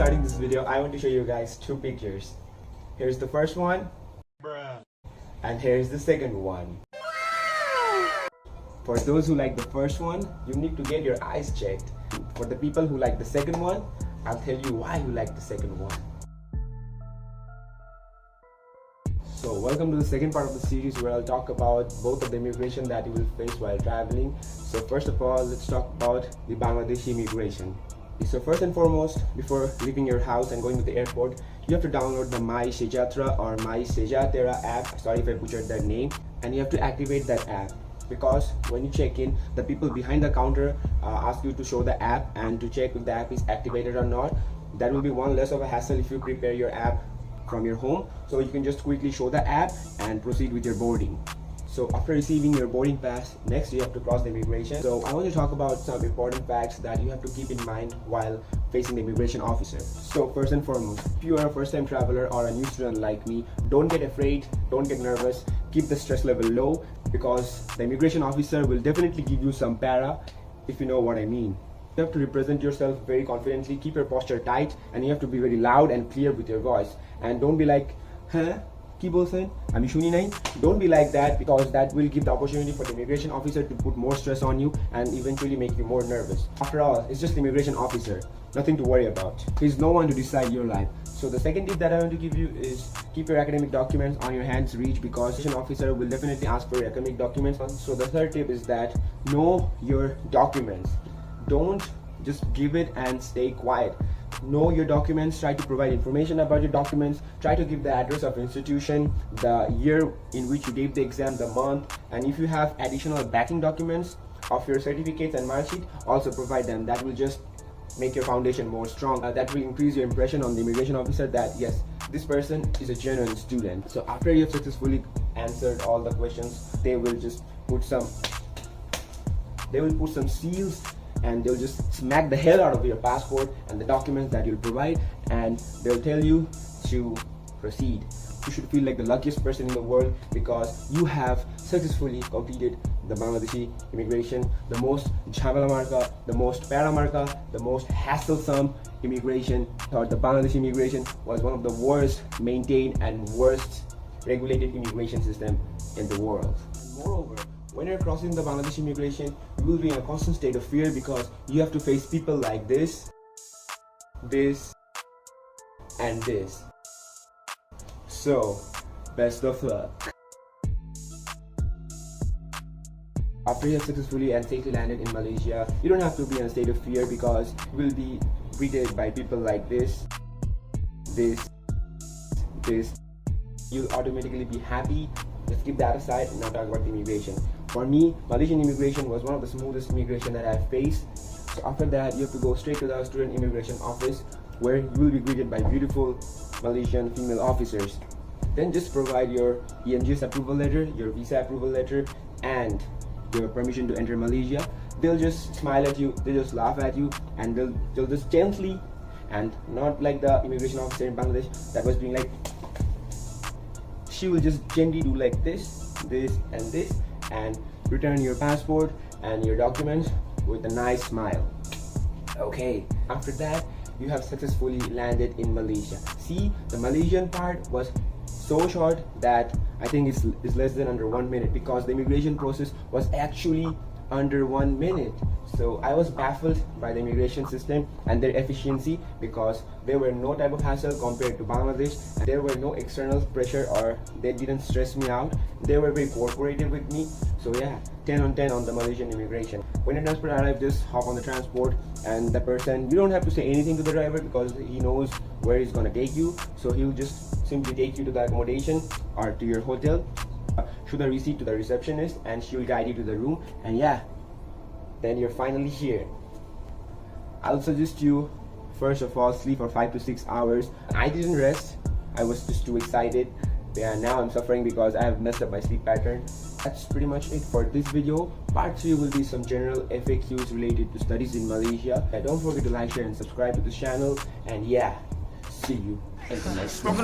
starting this video, I want to show you guys two pictures. Here's the first one, and here's the second one. For those who like the first one, you need to get your eyes checked. For the people who like the second one, I'll tell you why you like the second one. So welcome to the second part of the series where I'll talk about both of the immigration that you will face while traveling. So first of all, let's talk about the Bangladeshi immigration. So first and foremost, before leaving your house and going to the airport, you have to download the My Sejatra or My Sejatera app. Sorry if I butchered that name. And you have to activate that app, because when you check in, the people behind the counter ask you to show the app and to check if the app is activated or not. That will be one less of a hassle if you prepare your app from your home, so you can just quickly show the app and proceed with your boarding. So after receiving your boarding pass, next you have to cross the immigration. So I want to talk about some important facts that you have to keep in mind while facing the immigration officer. So first and foremost, if you are a first time traveler or a new student like me, don't get afraid, don't get nervous, keep the stress level low, because the immigration officer will definitely give you some para, if you know what I mean. You have to represent yourself very confidently, keep your posture tight, and you have to be very loud and clear with your voice. And don't be like, huh? Ki bolchen? Ami shuni nahi? Don't be like that, because that will give the opportunity for the immigration officer to put more stress on you and eventually make you more nervous. After all, it's just the immigration officer, nothing to worry about. He's no one to decide your life. So the second tip that I want to give you is keep your academic documents on your hands reach, because the immigration officer will definitely ask for your academic documents. So the third tip is that know your documents. Don't just give it and stay quiet. Know your documents, try to provide information about your documents, try to give the address of institution, the year in which you gave the exam, the month, and if you have additional backing documents of your certificates and mark sheet, also provide them. That will just make your foundation more strong. That will increase your impression on the immigration officer that yes, this person is a genuine student. So after you have successfully answered all the questions, they will just put some seals, and they'll just smack the hell out of your passport and the documents that you'll provide, and they'll tell you to proceed. You should feel like the luckiest person in the world, because you have successfully completed the Bangladeshi immigration, the most jhabala marka, the most para marka, the most hassle-some immigration. Thought the Bangladeshi immigration was one of the worst maintained and worst regulated immigration system in the world. And moreover, when you're crossing the Bangladeshi immigration, you will be in a constant state of fear, because you have to face people like this, and this. So, best of luck. After you have successfully and safely landed in Malaysia, you don't have to be in a state of fear, because you will be greeted by people like this. You'll automatically be happy. Let's keep that aside and now talk about the immigration. For me, Malaysian immigration was one of the smoothest immigration that I've faced. So after that, you have to go straight to the student immigration office, where you will be greeted by beautiful Malaysian female officers. Then just provide your EMGS approval letter, your visa approval letter, and your permission to enter Malaysia. They'll just smile at you, they'll just laugh at you, and they'll just gently, and not like the immigration officer in Bangladesh that was being like, she will just gently do like this, and this, and return your passport and your documents with a nice smile. Okay, after that, you have successfully landed in Malaysia. See, the Malaysian part was so short that I think it's less than under 1 minute, because the immigration process was actually under 1 minute. So I was baffled by the immigration system and their efficiency, because there were no type of hassle compared to Bangladesh. There were no external pressure, or they didn't stress me out. They were very cooperative with me. So yeah, 10 on 10 on the Malaysian immigration. When your transport arrives, just hop on the transport, and the person, you don't have to say anything to the driver, because he knows where he's gonna take you. So he'll just simply take you to the accommodation or to your hotel, show the receipt to the receptionist, and she'll guide you to the room, and yeah, then you're finally here. I'll suggest you, first of all, sleep for 5 to 6 hours. I didn't rest, I was just too excited. Yeah, now I'm suffering because I have messed up my sleep pattern. That's pretty much it for this video. Part 3 will be some general FAQs related to studies in Malaysia. Don't forget to like, share, and subscribe to this channel, and yeah, see you in the next one.